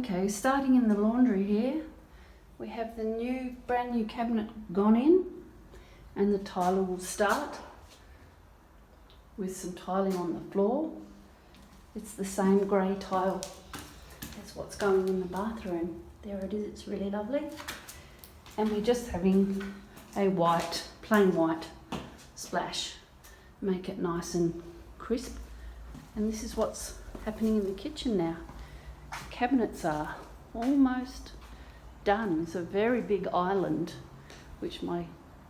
Okay, starting in the laundry here, we have the brand new cabinet gone in, and the tiler will start with some tiling on the floor. It's the same grey tile as what's going in the bathroom. There it is, it's really lovely. And we're just having a plain white splash, make it nice and crisp. And this is what's happening in the kitchen now. The cabinets are almost done. It's a very big island, which my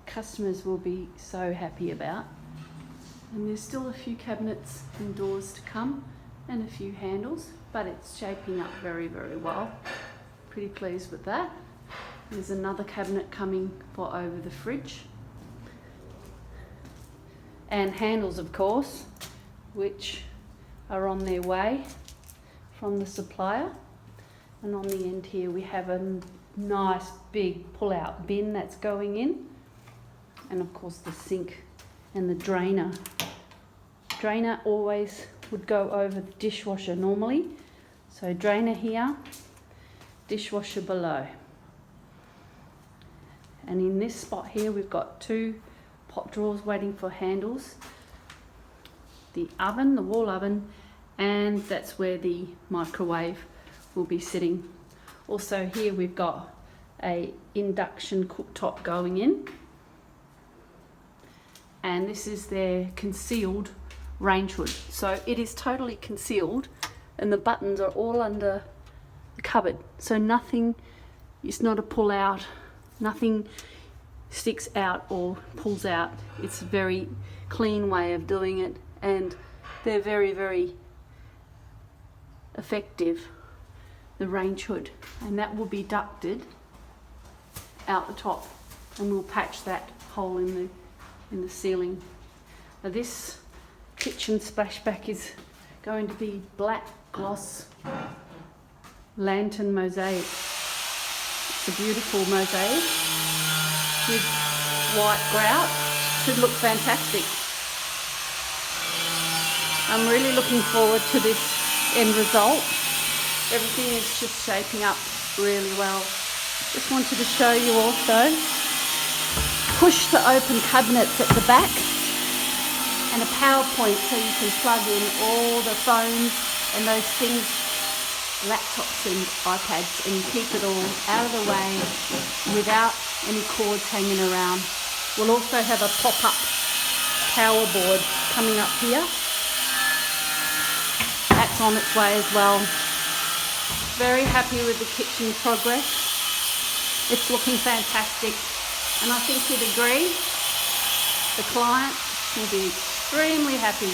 customers will be so happy about. And there's still a few cabinets indoors to come and a few handles, but it's shaping up very, very well. Pretty pleased with that. There's another cabinet coming for over the fridge. And handles, of course, which are on their way from the supplier. And on the end here we have a nice big pull-out bin that's going in. And of course the sink and the drainer. Drainer always would go over the dishwasher normally. So drainer here, dishwasher below. And in this spot here we've got 2 pot drawers waiting for handles. The oven, the wall oven, and that's where the microwave will be sitting. Also here we've got a induction cooktop going in. And this is their concealed range hood. So it is totally concealed and the buttons are all under the cupboard. So nothing, it's not a pull out, nothing sticks out or pulls out. It's a very clean way of doing it, and they're very, very effective, the range hood. And that will be ducted out the top, and we'll patch that hole in the ceiling. Now this kitchen splashback is going to be black gloss lantern mosaic. It's a beautiful mosaic with white grout. Should look fantastic. I'm really looking forward to this end result. Everything is just shaping up really well. Just wanted to show you also push to open cabinets at the back, and a power point so you can plug in all the phones and those things, laptops and iPads, and keep it all out of the way without any cords hanging around. We'll also have a pop-up power board coming up here. That's on its way as well. Very happy with the kitchen progress. It's looking fantastic, and I think you'd agree the client will be extremely happy.